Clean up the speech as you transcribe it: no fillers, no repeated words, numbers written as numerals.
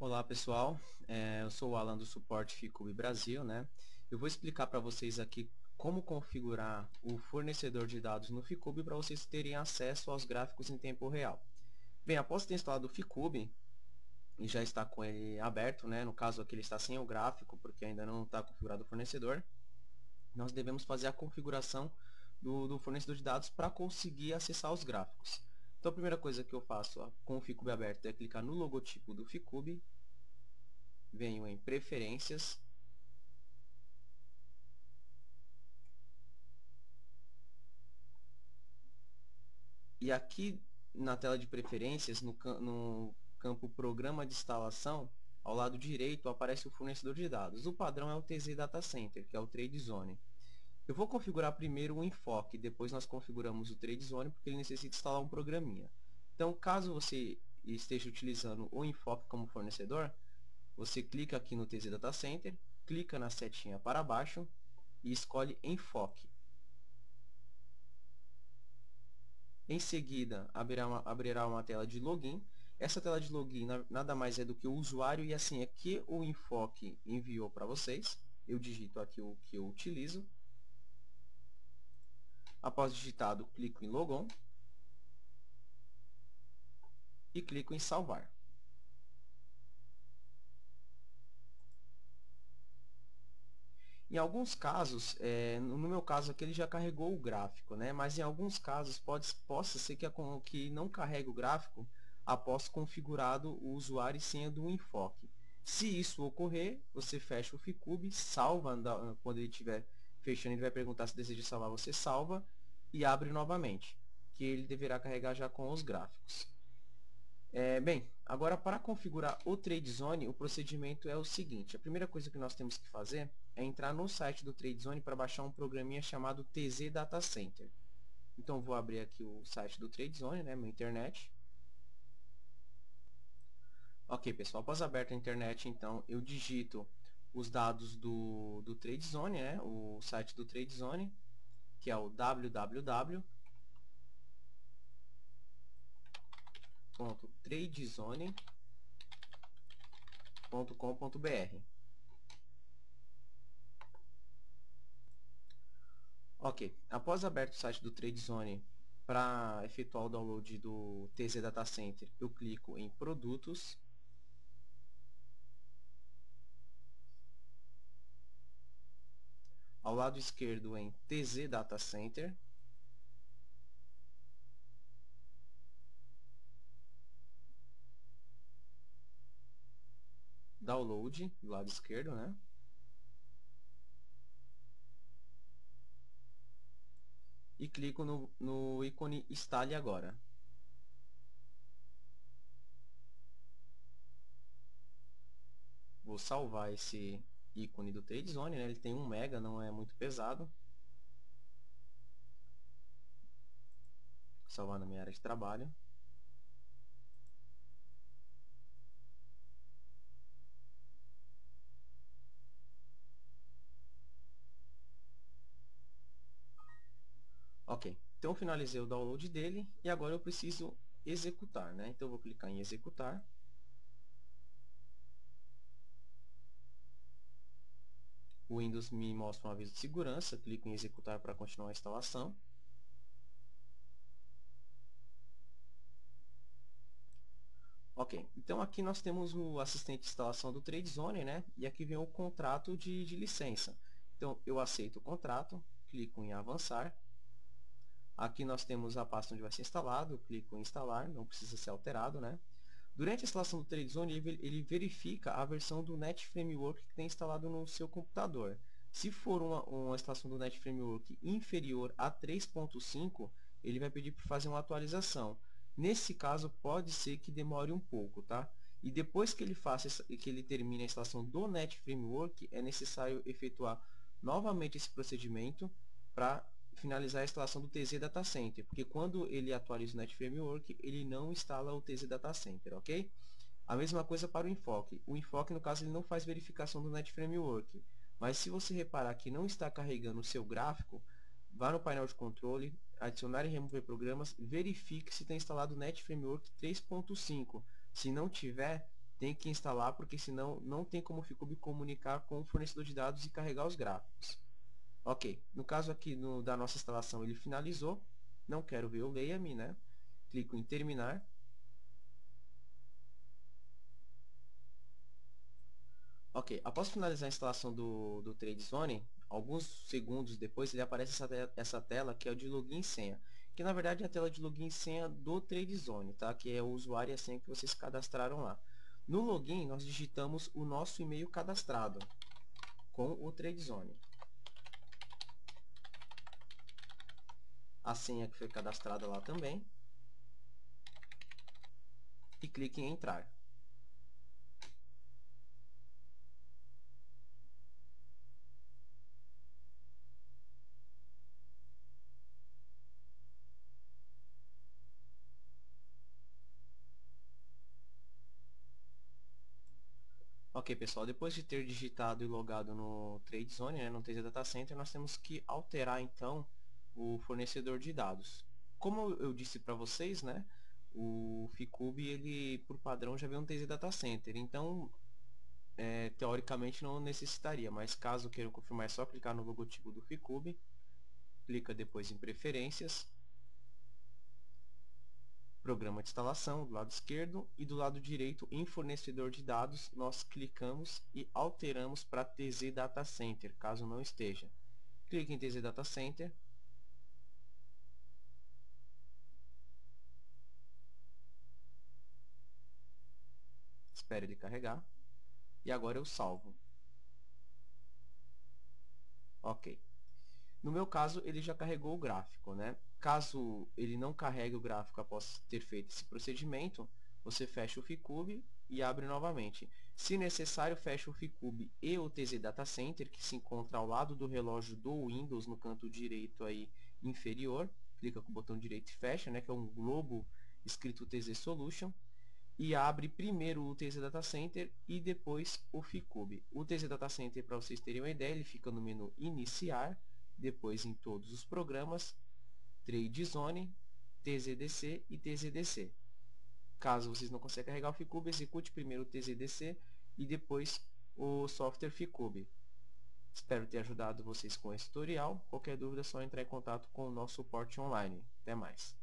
Olá pessoal, eu sou o Alan do suporte Ficube Brasil, né? Eu vou explicar para vocês aqui como configurar o fornecedor de dados no Ficube para vocês terem acesso aos gráficos em tempo real. Bem, após ter instalado o Ficube e já está com ele aberto, né? No caso aqui ele está sem o gráfico porque ainda não está configurado o fornecedor, nós devemos fazer a configuração do fornecedor de dados para conseguir acessar os gráficos. Então a primeira coisa que eu faço com o Ficube aberto é clicar no logotipo do Ficube, venho em Preferências, e aqui na tela de Preferências, no campo Programa de Instalação, ao lado direito aparece o fornecedor de dados. O padrão é o TZ Data Center, que é o Trade Zone. Eu vou configurar primeiro o enfoque, depois nós configuramos o Trade Zone, porque ele necessita instalar um programinha. Então, caso você esteja utilizando o enfoque como fornecedor, você clica aqui no TZ Data Center, clica na setinha para baixo e escolhe Enfoque. Em seguida, abrirá uma tela de login. Essa tela de login nada mais é do que o usuário e a senha que o Enfoque enviou para vocês. Eu digito aqui o que eu utilizo. Após digitado, clico em Logon e clico em Salvar. Em alguns casos, no meu caso aqui ele já carregou o gráfico, né? Mas em alguns casos possa ser que não carregue o gráfico após configurado o usuário e senha do enfoque. Se isso ocorrer, você fecha o Ficube, salva, quando ele estiver fechando, ele vai perguntar se deseja salvar, você salva e abre novamente, que ele deverá carregar já com os gráficos. Bem, agora para configurar o TradeZone, o procedimento é o seguinte. A primeira coisa que nós temos que fazer é entrar no site do TradeZone para baixar um programinha chamado TZ Data Center. Então, vou abrir aqui o site do TradeZone, né, minha internet. Ok, pessoal, após aberta a internet, então, eu digito os dados do TradeZone, né, o site do TradeZone, que é o www.tradezone.com.br. Ok, após aberto o site do TradeZone, para efetuar o download do TZ Data Center, eu clico em Produtos, ao lado esquerdo em TZ Data Center, Download, do lado esquerdo, né? E clico no ícone Instale Agora. Vou salvar esse ícone do TradeZone, né? Ele tem 1 MB, não é muito pesado. Vou salvar na minha área de trabalho. Ok, então finalizei o download dele e agora eu preciso executar, né? Então eu vou clicar em executar. O Windows me mostra um aviso de segurança, clico em executar para continuar a instalação. Ok, então aqui nós temos o assistente de instalação do TradeZone, né? E aqui vem o contrato de licença. Então eu aceito o contrato, clico em avançar. Aqui nós temos a pasta onde vai ser instalado, clico em instalar, não precisa ser alterado, né? Durante a instalação do TradeZone, ele verifica a versão do Net Framework que tem instalado no seu computador. Se for uma instalação do Net Framework inferior a 3.5, ele vai pedir para fazer uma atualização. Nesse caso, pode ser que demore um pouco, tá? E depois que que ele termine a instalação do Net Framework, é necessário efetuar novamente esse procedimento para finalizar a instalação do TZ Data Center, porque quando ele atualiza o Net Framework, ele não instala o TZ Data Center, ok? A mesma coisa para o enfoque. O enfoque, no caso, ele não faz verificação do Net Framework, mas se você reparar que não está carregando o seu gráfico, vá no painel de controle, adicionar e remover programas, verifique se está instalado o Net Framework 3.5. Se não tiver, tem que instalar, porque senão não tem como o Ficube comunicar com o fornecedor de dados e carregar os gráficos. Ok, no caso aqui da nossa instalação ele finalizou, não quero ver o leia-me, né? Clico em terminar. Ok, após finalizar a instalação do TradeZone, alguns segundos depois ele aparece essa tela que é o de login e senha, que na verdade é a tela de login e senha do TradeZone, tá? Que é o usuário e a senha que vocês cadastraram lá. No login nós digitamos o nosso e-mail cadastrado com o TradeZone. A senha que foi cadastrada lá também. E clique em entrar. Ok, pessoal, depois de ter digitado e logado no TradeZone, né, no TZ Data Center, nós temos que alterar, então, o fornecedor de dados. Como eu disse para vocês, né, o Ficube, ele, por padrão, já vem um TZ Data Center. Então, teoricamente, não necessitaria, mas caso queiram confirmar, é só clicar no logotipo do Ficube, clica depois em Preferências, Programa de instalação, do lado esquerdo, e do lado direito, em fornecedor de dados, nós clicamos e alteramos para TZ Data Center, caso não esteja. Clique em TZ Data Center. Espere ele carregar. E agora eu salvo. Ok. No meu caso, ele já carregou o gráfico, né? Caso ele não carregue o gráfico após ter feito esse procedimento, você fecha o Ficube e abre novamente. Se necessário, fecha o Ficube e o TZ Data Center, que se encontra ao lado do relógio do Windows, no canto direito aí inferior. Clica com o botão direito e fecha, né? Que é um globo escrito TZ Solution. E abre primeiro o TZ Data Center e depois o Ficube. O TZ Data Center, para vocês terem uma ideia, ele fica no menu Iniciar, depois em todos os programas, TradeZone, TZDC e TZDC. Caso vocês não consigam carregar o Ficube, execute primeiro o TZDC e depois o software Ficube. Espero ter ajudado vocês com esse tutorial. Qualquer dúvida é só entrar em contato com o nosso suporte online. Até mais.